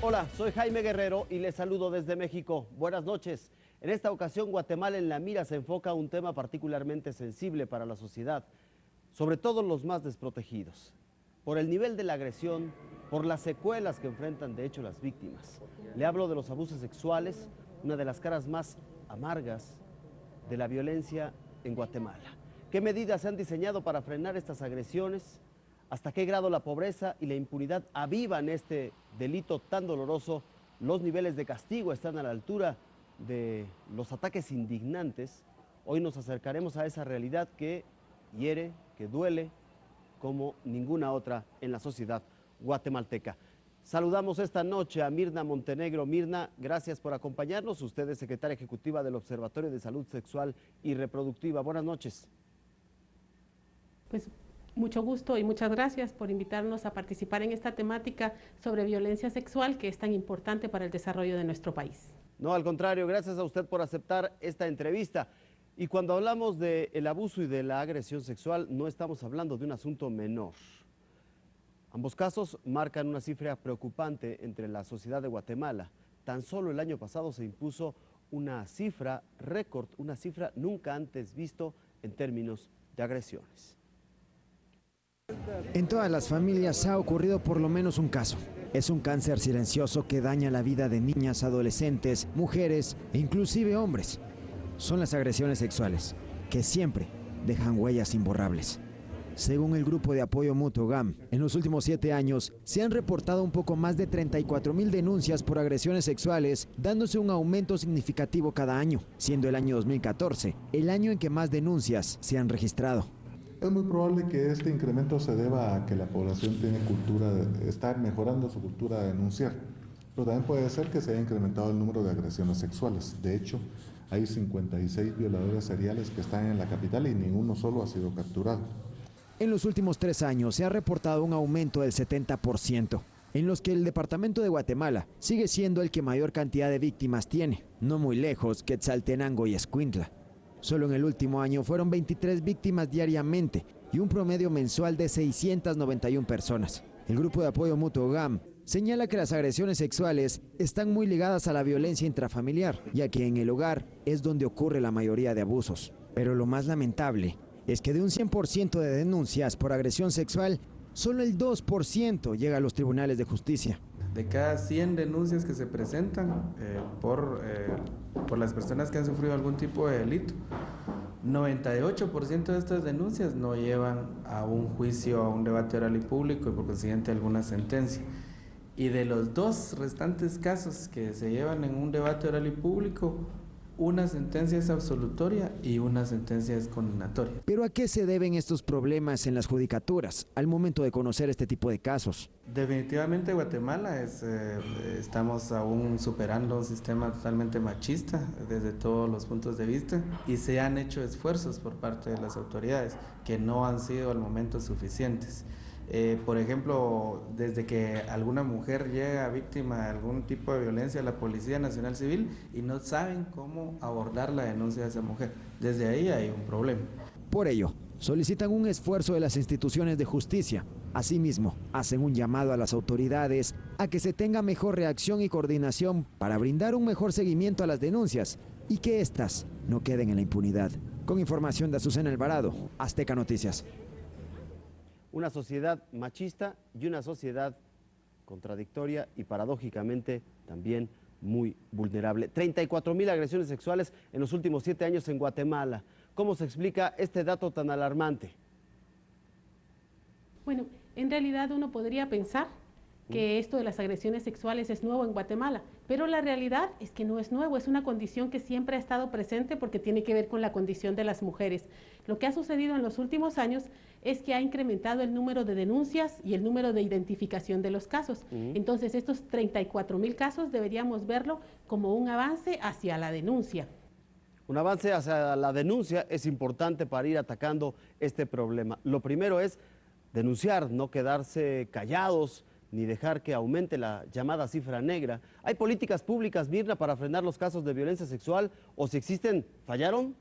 Hola, soy Jaime Guerrero y les saludo desde México. Buenas noches. En esta ocasión, Guatemala en la mira se enfoca a un tema particularmente sensible para la sociedad, sobre todo los más desprotegidos, por el nivel de la agresión, por las secuelas que enfrentan de hecho las víctimas. Le hablo de los abusos sexuales, una de las caras más amargas de la violencia en Guatemala. ¿Qué medidas se han diseñado para frenar estas agresiones? ¿Hasta qué grado la pobreza y la impunidad avivan este delito tan doloroso? ¿Los niveles de castigo están a la altura de los ataques indignantes? Hoy nos acercaremos a esa realidad que hiere, que duele, como ninguna otra en la sociedad guatemalteca. Saludamos esta noche a Mirna Montenegro. Mirna, gracias por acompañarnos. Usted es secretaria ejecutiva del Observatorio de Salud Sexual y Reproductiva. Buenas noches. Pues mucho gusto y muchas gracias por invitarnos a participar en esta temática sobre violencia sexual que es tan importante para el desarrollo de nuestro país. No, al contrario, gracias a usted por aceptar esta entrevista. Y cuando hablamos del abuso y de la agresión sexual, no estamos hablando de un asunto menor. Ambos casos marcan una cifra preocupante entre la sociedad de Guatemala. Tan solo el año pasado se impuso una cifra récord, una cifra nunca antes visto en términos de agresiones. En todas las familias ha ocurrido por lo menos un caso. Es un cáncer silencioso que daña la vida de niñas, adolescentes, mujeres e inclusive hombres. Son las agresiones sexuales, que siempre dejan huellas imborrables. Según el Grupo de Apoyo Mutuo GAM, en los últimos 7 años se han reportado un poco más de 34,000 denuncias por agresiones sexuales, dándose un aumento significativo cada año, siendo el año 2014 el año en que más denuncias se han registrado. Es muy probable que este incremento se deba a que la población está mejorando su cultura de denunciar, pero también puede ser que se haya incrementado el número de agresiones sexuales. De hecho, hay 56 violadores seriales que están en la capital y ninguno solo ha sido capturado. En los últimos 3 años se ha reportado un aumento del 70%, en los que el departamento de Guatemala sigue siendo el que mayor cantidad de víctimas tiene, no muy lejos Quetzaltenango y Escuintla. Solo en el último año fueron 23 víctimas diariamente y un promedio mensual de 691 personas. El Grupo de Apoyo Mutuo GAM señala que las agresiones sexuales están muy ligadas a la violencia intrafamiliar, ya que en el hogar es donde ocurre la mayoría de abusos. Pero lo más lamentable es que de un 100% de denuncias por agresión sexual, solo el 2% llega a los tribunales de justicia. De cada 100 denuncias que se presentan por las personas que han sufrido algún tipo de delito, 98% de estas denuncias no llevan a un juicio, a un debate oral y público y por consiguiente alguna sentencia. Y de los 2 restantes casos que se llevan en un debate oral y público, una sentencia es absolutoria y una sentencia es condenatoria. ¿Pero a qué se deben estos problemas en las judicaturas al momento de conocer este tipo de casos? Definitivamente Guatemala estamos aún superando un sistema totalmente machista desde todos los puntos de vista y se han hecho esfuerzos por parte de las autoridades que no han sido al momento suficientes. Por ejemplo, desde que alguna mujer llega víctima de algún tipo de violencia a la Policía Nacional Civil y no saben cómo abordar la denuncia de esa mujer, desde ahí hay un problema. Por ello, solicitan un esfuerzo de las instituciones de justicia. Asimismo, hacen un llamado a las autoridades a que se tenga mejor reacción y coordinación para brindar un mejor seguimiento a las denuncias y que éstas no queden en la impunidad. Con información de Azucena Alvarado, Azteca Noticias. Una sociedad machista y una sociedad contradictoria y paradójicamente también muy vulnerable. 34,000 agresiones sexuales en los últimos 7 años en Guatemala. ¿Cómo se explica este dato tan alarmante? Bueno, en realidad uno podría pensar que esto de las agresiones sexuales es nuevo en Guatemala, pero la realidad es que no es nuevo, es una condición que siempre ha estado presente porque tiene que ver con la condición de las mujeres. Lo que ha sucedido en los últimos años es que ha incrementado el número de denuncias y el número de identificación de los casos. Entonces, estos 34,000 casos deberíamos verlo como un avance hacia la denuncia. Un avance hacia la denuncia es importante para ir atacando este problema. Lo primero es denunciar, no quedarse callados, ni dejar que aumente la llamada cifra negra. ¿Hay políticas públicas, Mirna, para frenar los casos de violencia sexual? ¿O si existen, fallaron?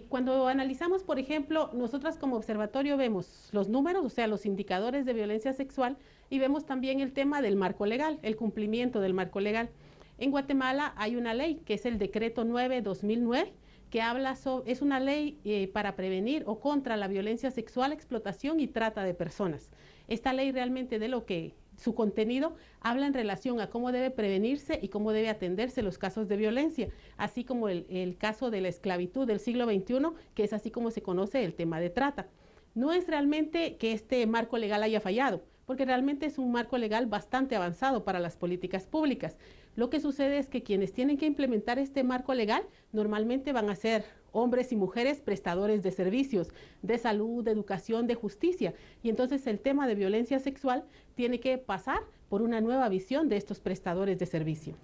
Cuando analizamos, por ejemplo, nosotras como observatorio vemos los números, o sea, los indicadores de violencia sexual, y vemos también el tema del marco legal, el cumplimiento del marco legal. En Guatemala hay una ley, que es el Decreto 9/2009, que habla sobre, es una ley para prevenir o contra la violencia sexual, explotación y trata de personas. Esta ley realmente de lo que su contenido habla en relación a cómo debe prevenirse y cómo debe atenderse los casos de violencia, así como el caso de la esclavitud del siglo XXI, que es así como se conoce el tema de trata. No es realmente que este marco legal haya fallado, porque realmente es un marco legal bastante avanzado para las políticas públicas. Lo que sucede es que quienes tienen que implementar este marco legal normalmente van a ser hombres y mujeres prestadores de servicios, de salud, de educación, de justicia. Y entonces el tema de violencia sexual tiene que pasar por una nueva visión de estos prestadores de servicio.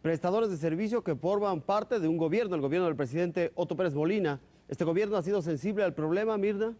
Prestadores de servicio que forman parte de un gobierno, el gobierno del presidente Otto Pérez Molina. ¿Este gobierno ha sido sensible al problema, Mirna?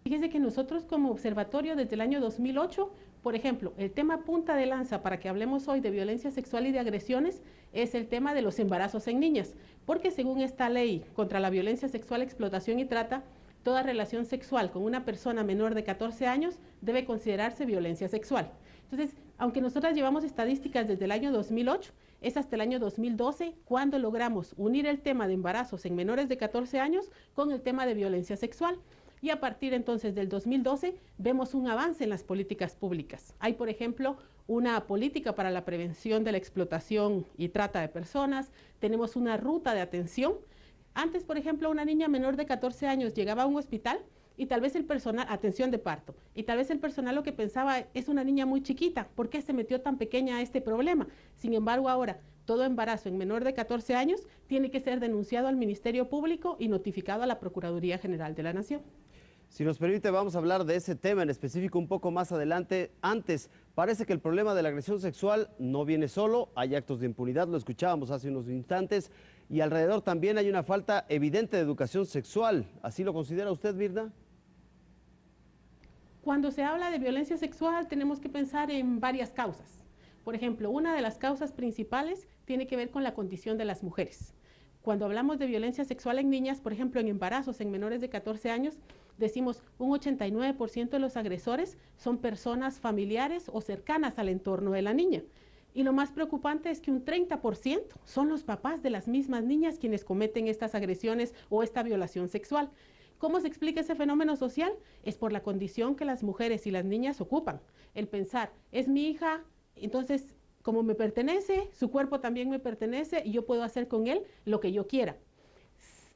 Fíjense que nosotros como observatorio desde el año 2008, por ejemplo, el tema punta de lanza para que hablemos hoy de violencia sexual y de agresiones es el tema de los embarazos en niñas, porque según esta ley contra la violencia sexual, explotación y trata, toda relación sexual con una persona menor de 14 años debe considerarse violencia sexual. Entonces, aunque nosotras llevamos estadísticas desde el año 2008, es hasta el año 2012 cuando logramos unir el tema de embarazos en menores de 14 años con el tema de violencia sexual. Y a partir entonces del 2012 vemos un avance en las políticas públicas. Hay, por ejemplo, una política para la prevención de la explotación y trata de personas, tenemos una ruta de atención. Antes, por ejemplo, una niña menor de 14 años llegaba a un hospital y tal vez el personal, atención de parto, y tal vez el personal lo que pensaba es una niña muy chiquita, ¿por qué se metió tan pequeña a este problema? Sin embargo, ahora todo embarazo en menor de 14 años tiene que ser denunciado al Ministerio Público y notificado a la Procuraduría General de la Nación. Si nos permite, vamos a hablar de ese tema en específico un poco más adelante. Antes, parece que el problema de la agresión sexual no viene solo, hay actos de impunidad, lo escuchábamos hace unos instantes, y alrededor también hay una falta evidente de educación sexual. ¿Así lo considera usted, Mirna? Cuando se habla de violencia sexual tenemos que pensar en varias causas. Por ejemplo, una de las causas principales tiene que ver con la condición de las mujeres. Cuando hablamos de violencia sexual en niñas, por ejemplo, en embarazos en menores de 14 años, decimos un 89% de los agresores son personas familiares o cercanas al entorno de la niña. Y lo más preocupante es que un 30% son los papás de las mismas niñas quienes cometen estas agresiones o esta violación sexual. ¿Cómo se explica ese fenómeno social? Es por la condición que las mujeres y las niñas ocupan. El pensar, es mi hija, entonces como me pertenece, su cuerpo también me pertenece y yo puedo hacer con él lo que yo quiera.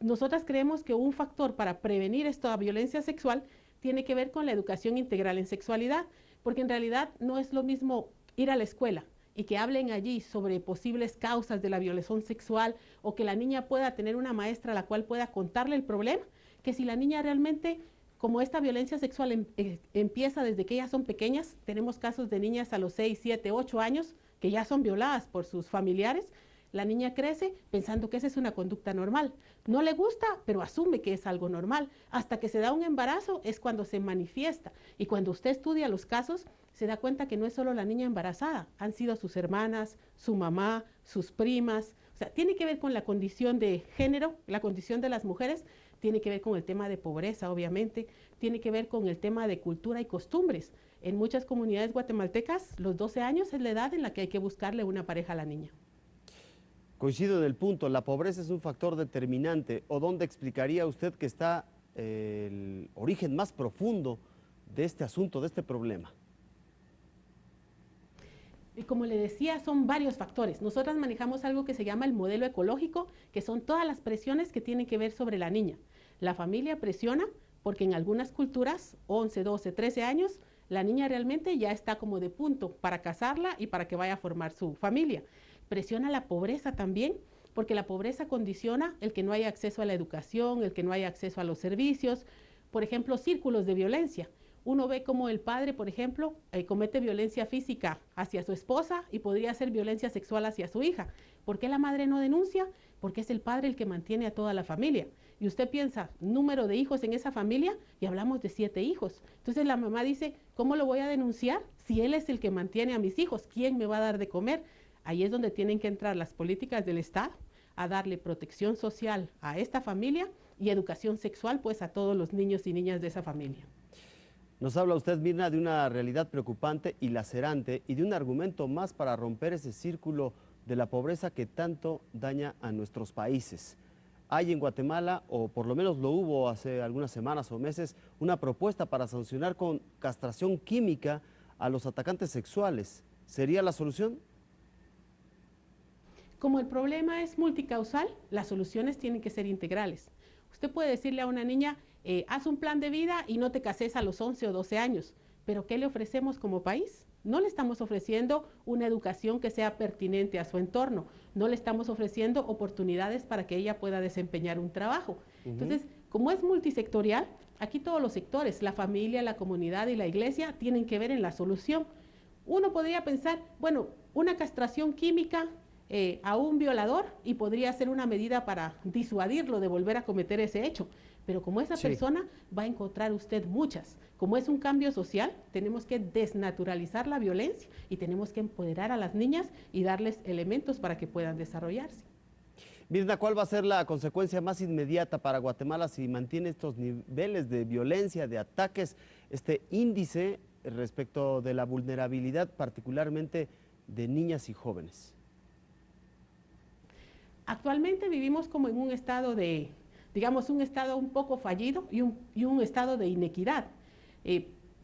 Nosotras creemos que un factor para prevenir esta violencia sexual tiene que ver con la educación integral en sexualidad, porque en realidad no es lo mismo ir a la escuela y que hablen allí sobre posibles causas de la violación sexual o que la niña pueda tener una maestra a la cual pueda contarle el problema, que si la niña realmente, como esta violencia sexual empieza desde que ellas son pequeñas, tenemos casos de niñas a los 6, 7, 8 años que ya son violadas por sus familiares. La niña crece pensando que esa es una conducta normal. No le gusta, pero asume que es algo normal. Hasta que se da un embarazo es cuando se manifiesta. Y cuando usted estudia los casos, se da cuenta que no es solo la niña embarazada. Han sido sus hermanas, su mamá, sus primas. O sea, tiene que ver con la condición de género, la condición de las mujeres. Tiene que ver con el tema de pobreza, obviamente. Tiene que ver con el tema de cultura y costumbres. En muchas comunidades guatemaltecas, los 12 años es la edad en la que hay que buscarle una pareja a la niña. Coincido en el punto, la pobreza es un factor determinante. ¿O dónde explicaría usted que está el origen más profundo de este asunto, de este problema? Y como le decía, son varios factores. Nosotras manejamos algo que se llama el modelo ecológico, que son todas las presiones que tienen que ver sobre la niña. La familia presiona porque en algunas culturas, 11, 12, 13 años, la niña realmente ya está como de punto para casarla y para que vaya a formar su familia. Presiona la pobreza también, porque la pobreza condiciona el que no haya acceso a la educación, el que no haya acceso a los servicios. Por ejemplo, círculos de violencia. Uno ve como el padre, por ejemplo, comete violencia física hacia su esposa y podría hacer violencia sexual hacia su hija. ¿Por qué la madre no denuncia? Porque es el padre el que mantiene a toda la familia. Y usted piensa, número de hijos en esa familia, y hablamos de 7 hijos. Entonces la mamá dice, ¿cómo lo voy a denunciar si él es el que mantiene a mis hijos? ¿Quién me va a dar de comer? Ahí es donde tienen que entrar las políticas del Estado a darle protección social a esta familia y educación sexual pues a todos los niños y niñas de esa familia. Nos habla usted, Mirna, de una realidad preocupante y lacerante y de un argumento más para romper ese círculo de la pobreza que tanto daña a nuestros países. Hay en Guatemala, o por lo menos lo hubo hace algunas semanas o meses, una propuesta para sancionar con castración química a los atacantes sexuales. ¿Sería la solución? Como el problema es multicausal, las soluciones tienen que ser integrales. Usted puede decirle a una niña, haz un plan de vida y no te cases a los 11 o 12 años, pero ¿qué le ofrecemos como país? No le estamos ofreciendo una educación que sea pertinente a su entorno, no le estamos ofreciendo oportunidades para que ella pueda desempeñar un trabajo. Entonces, como es multisectorial, aquí todos los sectores, la familia, la comunidad y la iglesia, tienen que ver en la solución. Uno podría pensar, bueno, una castración química a un violador y podría ser una medida para disuadirlo de volver a cometer ese hecho. Pero como esa persona va a encontrar usted muchas. Como es un cambio social, tenemos que desnaturalizar la violencia y tenemos que empoderar a las niñas y darles elementos para que puedan desarrollarse. Mirna, ¿cuál va a ser la consecuencia más inmediata para Guatemala si mantiene estos niveles de violencia, de ataques, este índice respecto de la vulnerabilidad, particularmente de niñas y jóvenes? Actualmente vivimos como en un estado de, digamos, un estado un poco fallido y un estado de inequidad.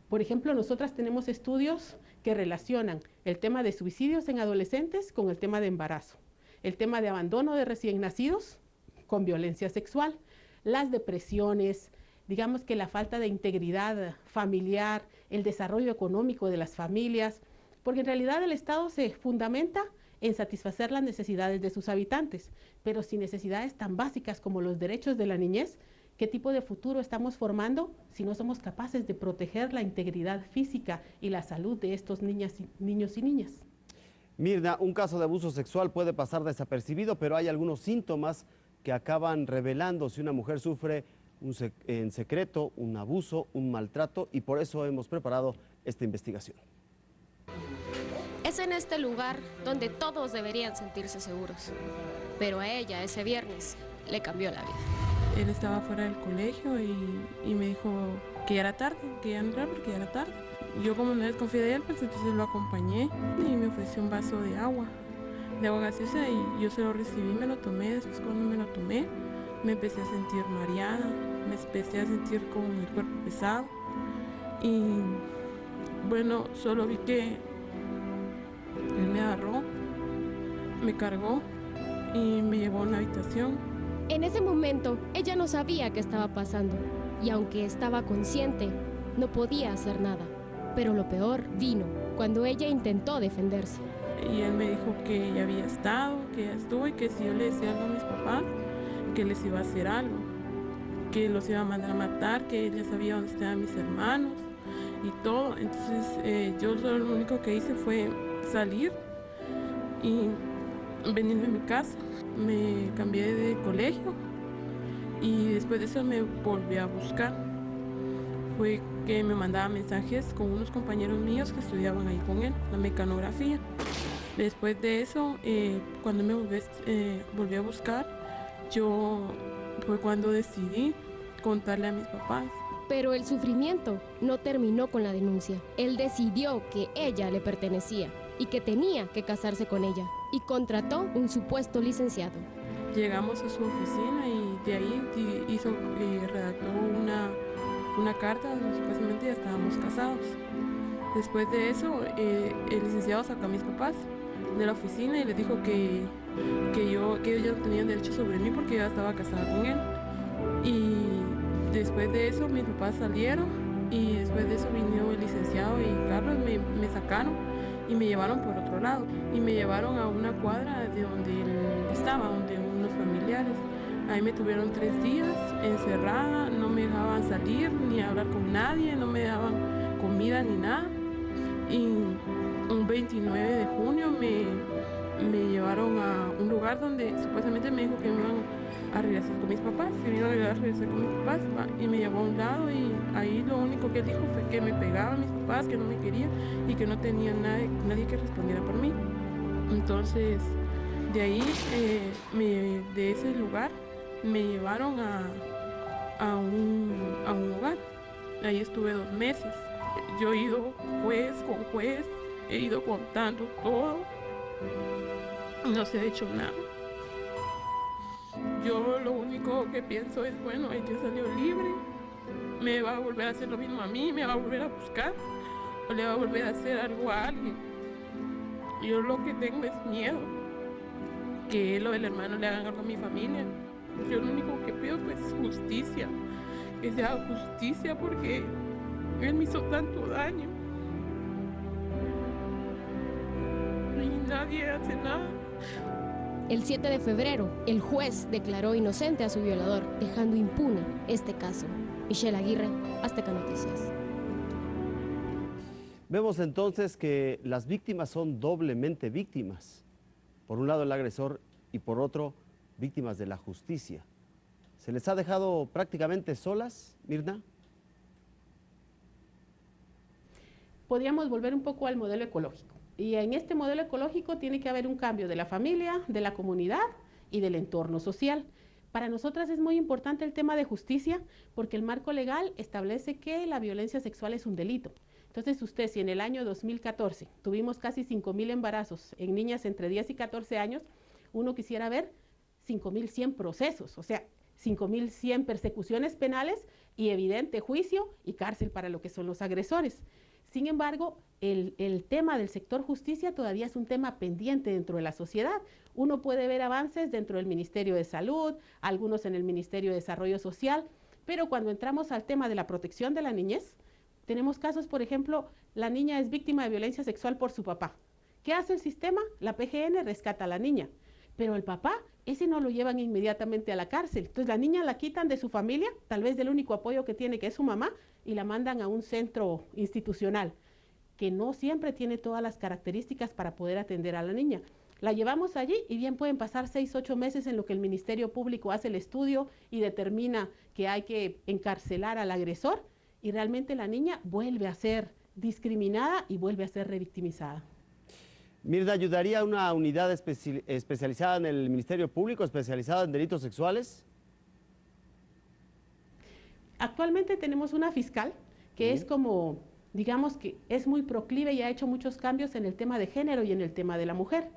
Por ejemplo, nosotras tenemos estudios que relacionan el tema de suicidios en adolescentes con el tema de embarazo, el tema de abandono de recién nacidos con violencia sexual, las depresiones, digamos que la falta de integridad familiar, el desarrollo económico de las familias, porque en realidad el Estado se fundamenta en satisfacer las necesidades de sus habitantes, pero sin necesidades tan básicas como los derechos de la niñez. ¿Qué tipo de futuro estamos formando si no somos capaces de proteger la integridad física y la salud de estos niños y niñas? Mirna, un caso de abuso sexual puede pasar desapercibido, pero hay algunos síntomas que acaban revelando si una mujer sufre en secreto un abuso, un maltrato, y por eso hemos preparado esta investigación. Es en este lugar donde todos deberían sentirse seguros, pero a ella ese viernes le cambió la vida. Él estaba fuera del colegio y me dijo que ya era tarde, que ya no entrara porque ya era tarde. Yo como no desconfié de él, pues entonces lo acompañé y me ofreció un vaso de agua gaseosa y yo se lo recibí, me lo tomé. Después cuando me lo tomé me empecé a sentir mareada, me empecé a sentir con el cuerpo pesado y bueno, solo vi que él me agarró, me cargó y me llevó a una habitación. En ese momento, ella no sabía qué estaba pasando y aunque estaba consciente, no podía hacer nada. Pero lo peor vino cuando ella intentó defenderse. Y él me dijo que ya había estado, que ya estuvo y que si yo le decía algo a mis papás, que les iba a hacer algo, que los iba a mandar a matar, que él ya sabía dónde estaban mis hermanos y todo. Entonces yo lo único que hice fue salir y venirme a mi casa. Me cambié de colegio y después de eso me volví a buscar. Fue que me mandaba mensajes con unos compañeros míos que estudiaban ahí con él, la mecanografía. Después de eso, cuando me volví a buscar, fue cuando decidí contarle a mis papás. Pero el sufrimiento no terminó con la denuncia. Él decidió que ella le pertenecía y que tenía que casarse con ella, y contrató un supuesto licenciado. Llegamos a su oficina y de ahí redactó una carta donde supuestamente ya estábamos casados. Después de eso, el licenciado sacó a mis papás de la oficina y les dijo que ellos ya no tenían derecho sobre mí porque yo ya estaba casada con él. Y después de eso mis papás salieron y después de eso vino el licenciado y Carlos me sacaron y me llevaron por otro lado y me llevaron a una cuadra de donde él estaba, donde unos familiares. Ahí me tuvieron 3 días encerrada, no me dejaban salir ni hablar con nadie, no me daban comida ni nada. Y un 29 de junio me llevaron a un lugar donde supuestamente me dijo que me iban a regresar con mis papás, que me iban a regresar con mis papás, y me llevó a un lado y ahí lo único que él dijo fue que me pegaban mis papás, que no me querían y que no tenía nadie que respondiera por mí. Entonces De ahí, de ese lugar, me llevaron a un hogar. Ahí estuve 2 meses. Yo he ido juez con juez, he ido contando todo. No se ha hecho nada. Yo lo único que pienso es, bueno, ella salió libre, me va a volver a hacer lo mismo a mí, me va a volver a buscar, o le va a volver a hacer algo a alguien. Yo lo que tengo es miedo, que lo del hermano le hagan algo a mi familia. Yo lo único que pido pues es justicia, que sea justicia porque él me hizo tanto daño. Y nadie hace nada. El 7 de febrero, el juez declaró inocente a su violador, dejando impune este caso. Michelle Aguirre, Azteca Noticias. Vemos entonces que las víctimas son doblemente víctimas. Por un lado el agresor y por otro víctimas de la justicia. ¿Se les ha dejado prácticamente solas, Mirna? Podríamos volver un poco al modelo ecológico. Y en este modelo ecológico tiene que haber un cambio de la familia, de la comunidad y del entorno social. Para nosotras es muy importante el tema de justicia porque el marco legal establece que la violencia sexual es un delito. Entonces usted, si en el año 2014 tuvimos casi 5.000 embarazos en niñas entre 10 y 14 años, uno quisiera ver 5.100 procesos, o sea, 5.100 persecuciones penales y evidente juicio y cárcel para lo que son los agresores. Sin embargo, el tema del sector justicia todavía es un tema pendiente dentro de la sociedad. Uno puede ver avances dentro del Ministerio de Salud, algunos en el Ministerio de Desarrollo Social, pero cuando entramos al tema de la protección de la niñez, tenemos casos, por ejemplo, la niña es víctima de violencia sexual por su papá. ¿Qué hace el sistema? La PGN rescata a la niña, pero el papá, ese no lo llevan inmediatamente a la cárcel. Entonces la niña la quitan de su familia, tal vez del único apoyo que tiene, que es su mamá, y la mandan a un centro institucional, que no siempre tiene todas las características para poder atender a la niña. La llevamos allí y bien pueden pasar 6, 8 meses en lo que el Ministerio Público hace el estudio y determina que hay que encarcelar al agresor, y realmente la niña vuelve a ser discriminada y vuelve a ser revictimizada. Mirna, ¿ayudaría a una unidad especializada en el Ministerio Público, especializada en delitos sexuales? Actualmente tenemos una fiscal que es como, digamos que es muy proclive y ha hecho muchos cambios en el tema de género y en el tema de la mujer.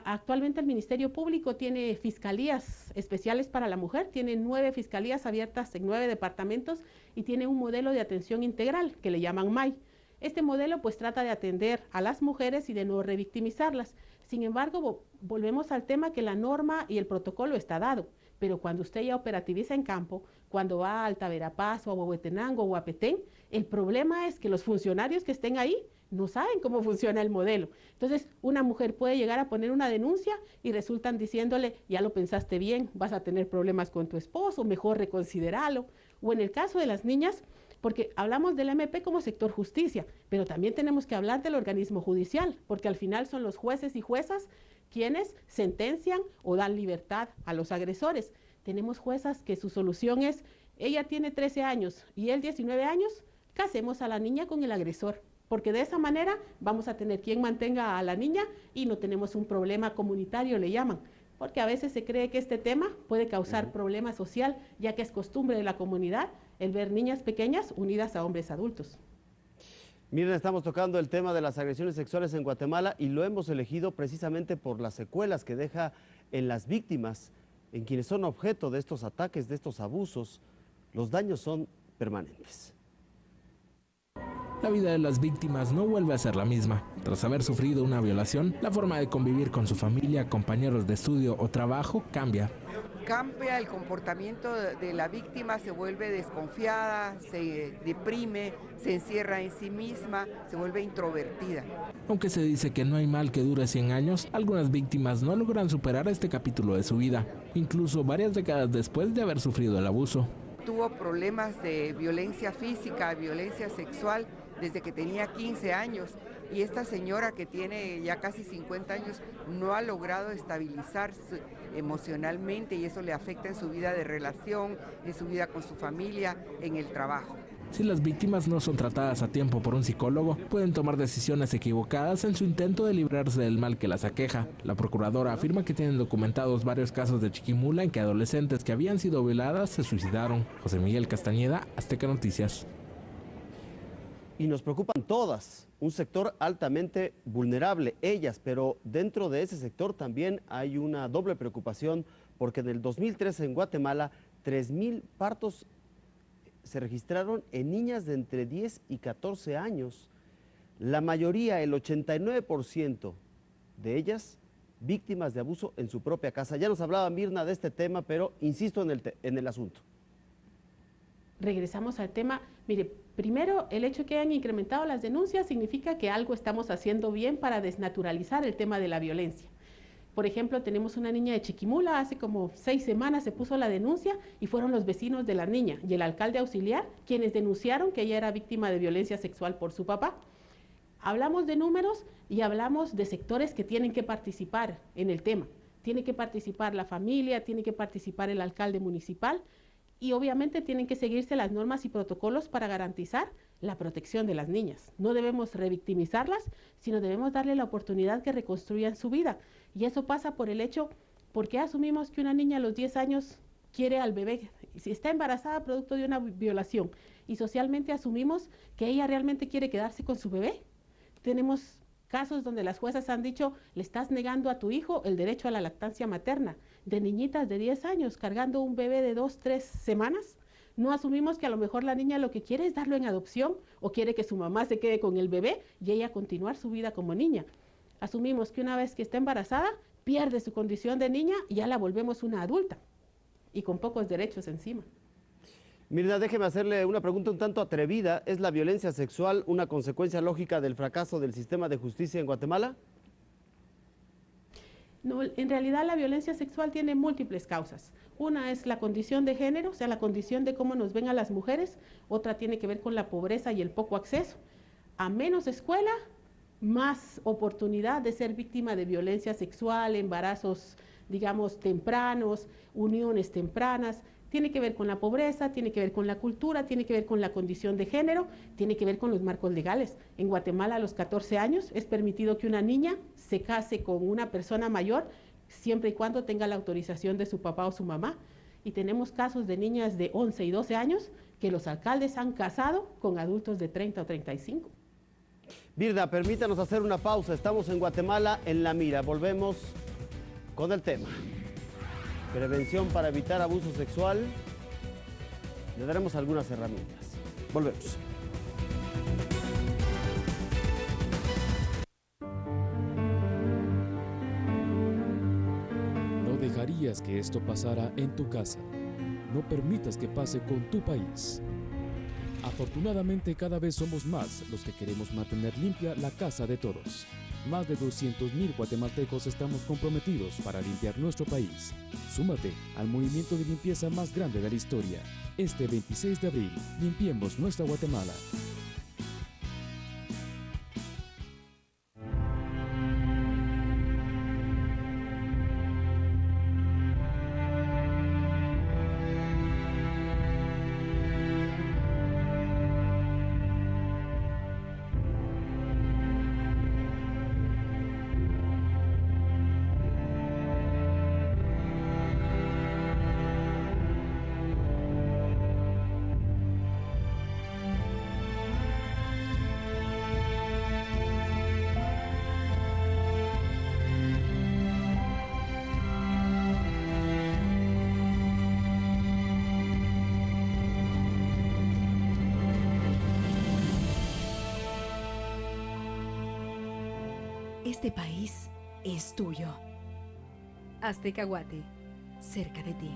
Actualmente el Ministerio Público tiene fiscalías especiales para la mujer, tiene 9 fiscalías abiertas en 9 departamentos y tiene un modelo de atención integral que le llaman MAI. Este modelo pues trata de atender a las mujeres y de no revictimizarlas. Sin embargo, volvemos al tema que la norma y el protocolo está dado, pero cuando usted ya operativiza en campo, cuando va a Alta Verapaz o a Huehuetenango o a Petén, el problema es que los funcionarios que estén ahí no saben cómo funciona el modelo. Entonces, una mujer puede llegar a poner una denuncia y resultan diciéndole, ya lo pensaste bien, vas a tener problemas con tu esposo, mejor reconsidéralo. O en el caso de las niñas, porque hablamos del MP como sector justicia, pero también tenemos que hablar del organismo judicial, porque al final son los jueces y juezas quienes sentencian o dan libertad a los agresores. Tenemos juezas que su solución es, ella tiene 13 años y él 19 años, casemos a la niña con el agresor, porque de esa manera vamos a tener quien mantenga a la niña y no tenemos un problema comunitario, le llaman, porque a veces se cree que este tema puede causar problema social, ya que es costumbre de la comunidad el ver niñas pequeñas unidas a hombres adultos. Miren, estamos tocando el tema de las agresiones sexuales en Guatemala y lo hemos elegido precisamente por las secuelas que deja en las víctimas, en quienes son objeto de estos ataques, de estos abusos. Los daños son permanentes. La vida de las víctimas no vuelve a ser la misma. Tras haber sufrido una violación, la forma de convivir con su familia, compañeros de estudio o trabajo cambia. Cambia el comportamiento de la víctima, se vuelve desconfiada, se deprime, se encierra en sí misma, se vuelve introvertida. Aunque se dice que no hay mal que dure 100 años, algunas víctimas no logran superar este capítulo de su vida, incluso varias décadas después de haber sufrido el abuso. Tuvo problemas de violencia física, violencia sexual, desde que tenía 15 años, y esta señora que tiene ya casi 50 años no ha logrado estabilizarse emocionalmente y eso le afecta en su vida de relación, en su vida con su familia, en el trabajo. Si las víctimas no son tratadas a tiempo por un psicólogo, pueden tomar decisiones equivocadas en su intento de librarse del mal que las aqueja. La procuradora afirma que tienen documentados varios casos de Chiquimula en que adolescentes que habían sido violadas se suicidaron. José Miguel Castañeda, Azteca Noticias. Y nos preocupan todas, un sector altamente vulnerable, ellas, pero dentro de ese sector también hay una doble preocupación porque en el 2013 en Guatemala 3.000 partos se registraron en niñas de entre 10 y 14 años. La mayoría, el 89% de ellas, víctimas de abuso en su propia casa. Ya nos hablaba Mirna de este tema, pero insisto en el asunto. Regresamos al tema. Mire, primero, el hecho que hayan incrementado las denuncias significa que algo estamos haciendo bien para desnaturalizar el tema de la violencia. Por ejemplo, tenemos una niña de Chiquimula, hace como 6 semanas se puso la denuncia y fueron los vecinos de la niña y el alcalde auxiliar quienes denunciaron que ella era víctima de violencia sexual por su papá. Hablamos de números y hablamos de sectores que tienen que participar en el tema. Tiene que participar la familia, tiene que participar el alcalde municipal y obviamente tienen que seguirse las normas y protocolos para garantizar la protección de las niñas. No debemos revictimizarlas, sino debemos darle la oportunidad que reconstruyan su vida. Y eso pasa por el hecho, porque asumimos que una niña a los 10 años quiere al bebé, si está embarazada producto de una violación, y socialmente asumimos que ella realmente quiere quedarse con su bebé. Tenemos casos donde las juezas han dicho, le estás negando a tu hijo el derecho a la lactancia materna, de niñitas de 10 años cargando un bebé de 2, 3 semanas. No asumimos que a lo mejor la niña lo que quiere es darlo en adopción o quiere que su mamá se quede con el bebé y ella continuar su vida como niña. Asumimos que una vez que está embarazada, pierde su condición de niña y ya la volvemos una adulta y con pocos derechos encima. Mirna, déjeme hacerle una pregunta un tanto atrevida. ¿Es la violencia sexual una consecuencia lógica del fracaso del sistema de justicia en Guatemala? No, en realidad la violencia sexual tiene múltiples causas. Una es la condición de género, o sea, la condición de cómo nos ven a las mujeres. Otra tiene que ver con la pobreza y el poco acceso. A menos escuela, más oportunidad de ser víctima de violencia sexual, embarazos, digamos, tempranos, uniones tempranas. Tiene que ver con la pobreza, tiene que ver con la cultura, tiene que ver con la condición de género, tiene que ver con los marcos legales. En Guatemala a los 14 años es permitido que una niña se case con una persona mayor siempre y cuando tenga la autorización de su papá o su mamá. Y tenemos casos de niñas de 11 y 12 años que los alcaldes han casado con adultos de 30 o 35. Mirna, permítanos hacer una pausa. Estamos en Guatemala en la mira. Volvemos con el tema. Prevención para evitar abuso sexual. Le daremos algunas herramientas. Volvemos. No dejarías que esto pasara en tu casa. No permitas que pase con tu país. Afortunadamente, cada vez somos más los que queremos mantener limpia la casa de todos. Más de 200,000 guatemaltecos estamos comprometidos para limpiar nuestro país. Súmate al movimiento de limpieza más grande de la historia. Este 26 de abril, limpiemos nuestra Guatemala. Este país es tuyo. Azteca Guate, cerca de ti.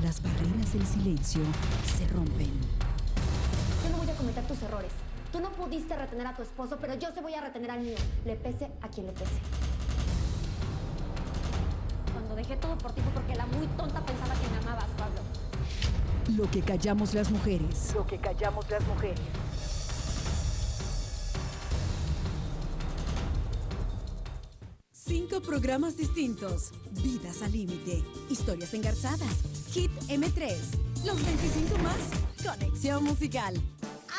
Las barreras del silencio se rompen. Yo no voy a cometer tus errores. Tú no pudiste retener a tu esposo, pero yo se voy a retener al mío. Le pese a quien le pese. Cuando dejé todo por ti fue porque la muy tonta pensaba que me amabas, Pablo. Lo que callamos las mujeres. Lo que callamos las mujeres. programas distintos. Vidas al límite. Historias engarzadas. Hit M3. Los 25 más. Conexión musical.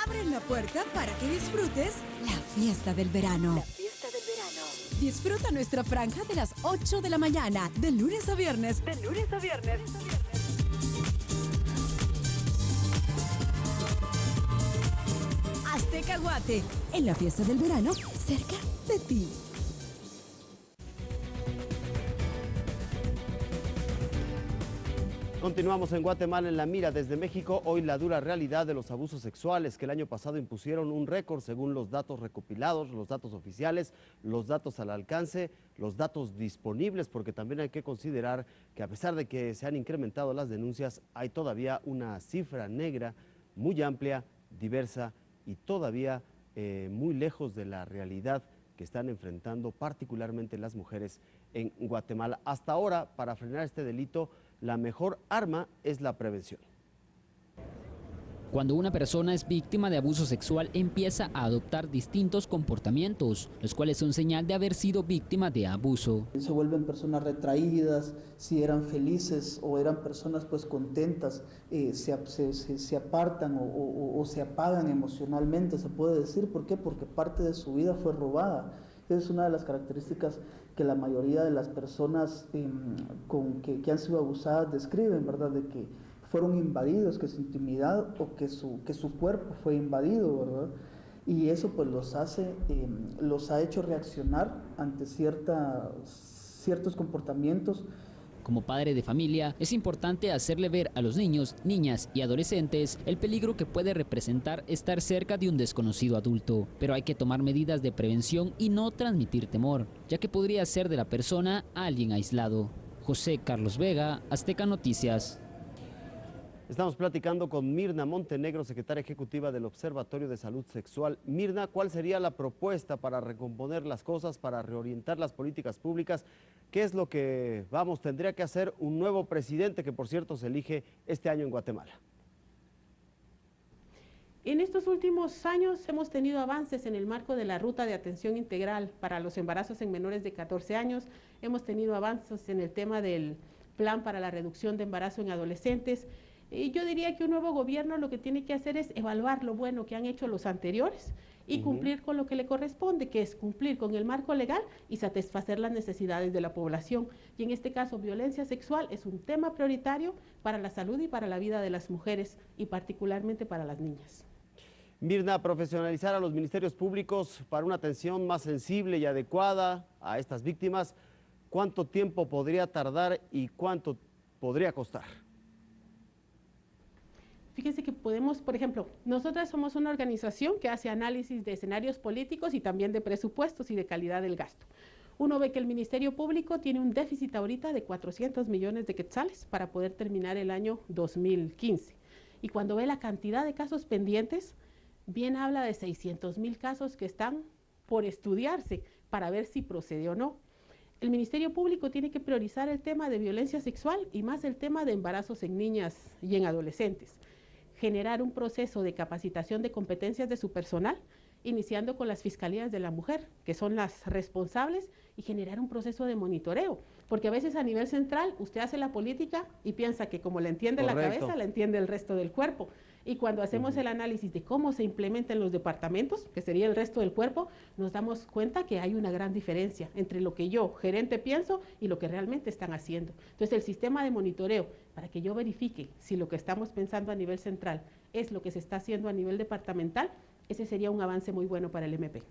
Abren la puerta para que disfrutes la fiesta del verano. La fiesta del verano. Disfruta nuestra franja de las 8 de la mañana, de lunes a viernes. De lunes a viernes. Azteca Guate, en la fiesta del verano, cerca de ti. Continuamos en Guatemala en la mira desde México. Hoy la dura realidad de los abusos sexuales que el año pasado impusieron un récord según los datos recopilados, los datos oficiales, los datos al alcance, los datos disponibles, porque también hay que considerar que a pesar de que se han incrementado las denuncias, hay todavía una cifra negra muy amplia, diversa y todavía muy lejos de la realidad que están enfrentando particularmente las mujeres en Guatemala. Hasta ahora, para frenar este delito, la mejor arma es la prevención. Cuando una persona es víctima de abuso sexual, empieza a adoptar distintos comportamientos, los cuales son señal de haber sido víctima de abuso. Se vuelven personas retraídas, si eran felices o eran personas pues contentas, se apartan o se apagan emocionalmente, se puede decir. ¿Por qué? Porque parte de su vida fue robada. Esa es una de las características que la mayoría de las personas que han sido abusadas describen, ¿verdad? De que fueron invadidos, que su intimidad o que su cuerpo fue invadido, ¿verdad? Y eso pues los ha hecho reaccionar ante ciertos comportamientos. Como padre de familia, es importante hacerle ver a los niños, niñas y adolescentes el peligro que puede representar estar cerca de un desconocido adulto. Pero hay que tomar medidas de prevención y no transmitir temor, ya que podría ser de la persona alguien aislado. José Carlos Vega, Azteca Noticias. Estamos platicando con Mirna Montenegro, secretaria ejecutiva del Observatorio de Salud Sexual. Mirna, ¿cuál sería la propuesta para recomponer las cosas, para reorientar las políticas públicas? ¿Qué es lo que, tendría que hacer un nuevo presidente que, por cierto, se elige este año en Guatemala? En estos últimos años hemos tenido avances en el marco de la Ruta de Atención Integral para los embarazos en menores de 14 años. Hemos tenido avances en el tema del Plan para la Reducción de Embarazo en Adolescentes. Yo diría que un nuevo gobierno lo que tiene que hacer es evaluar lo bueno que han hecho los anteriores y cumplir con lo que le corresponde, que es cumplir con el marco legal y satisfacer las necesidades de la población. Y en este caso, violencia sexual es un tema prioritario para la salud y para la vida de las mujeres y particularmente para las niñas. Mirna, profesionalizar a los ministerios públicos para una atención más sensible y adecuada a estas víctimas, ¿cuánto tiempo podría tardar y cuánto podría costar? Fíjense que podemos, por ejemplo, nosotras somos una organización que hace análisis de escenarios políticos y también de presupuestos y de calidad del gasto. Uno ve que el Ministerio Público tiene un déficit ahorita de 400 millones de quetzales para poder terminar el año 2015. Y cuando ve la cantidad de casos pendientes, bien habla de 600,000 casos que están por estudiarse para ver si procede o no. El Ministerio Público tiene que priorizar el tema de violencia sexual y más el tema de embarazos en niñas y en adolescentes. Generar un proceso de capacitación de competencias de su personal, iniciando con las fiscalías de la mujer, que son las responsables, y generar un proceso de monitoreo, porque a veces a nivel central usted hace la política y piensa que como la entiende la cabeza, la entiende el resto del cuerpo. Y cuando hacemos el análisis de cómo se implementa en los departamentos, que sería el resto del cuerpo, nos damos cuenta que hay una gran diferencia entre lo que yo, gerente, pienso y lo que realmente están haciendo. Entonces, el sistema de monitoreo, para que yo verifique si lo que estamos pensando a nivel central es lo que se está haciendo a nivel departamental, ese sería un avance muy bueno para el MP.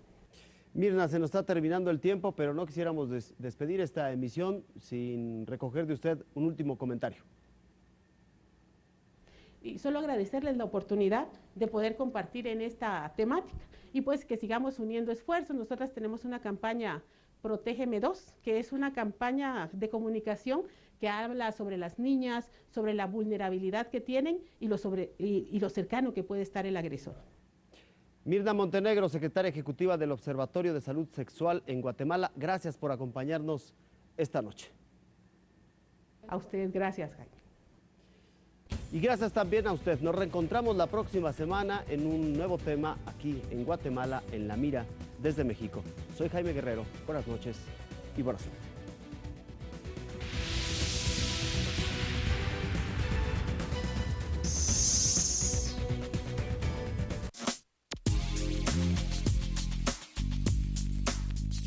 Mirna, se nos está terminando el tiempo, pero no quisiéramos despedir esta emisión sin recoger de usted un último comentario. Y solo agradecerles la oportunidad de poder compartir en esta temática y pues que sigamos uniendo esfuerzos. Nosotras tenemos una campaña Protégeme 2, que es una campaña de comunicación que habla sobre las niñas, sobre la vulnerabilidad que tienen y lo cercano que puede estar el agresor. Mirna Montenegro, secretaria ejecutiva del Observatorio de Salud Sexual en Guatemala, gracias por acompañarnos esta noche. A ustedes, gracias, Jaime. Y gracias también a usted. Nos reencontramos la próxima semana en un nuevo tema aquí en Guatemala, en La Mira, desde México. Soy Jaime Guerrero. Buenas noches y buenas noches.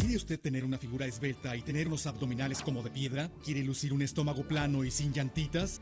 ¿Quiere usted tener una figura esbelta y tener unos abdominales como de piedra? ¿Quiere lucir un estómago plano y sin llantitas?